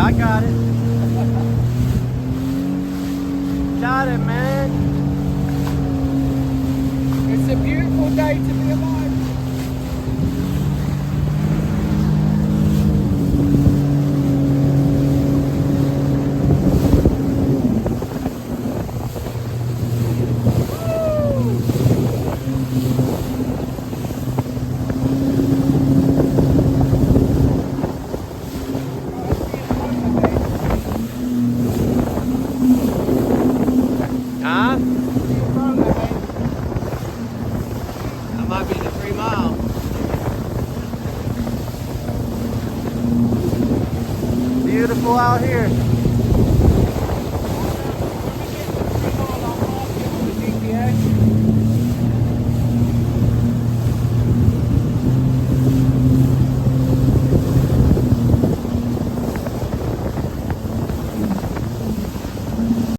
I got it. Got it, man. It's a beautiful day to be alive. Huh? That might be the 3 mile. Beautiful out here.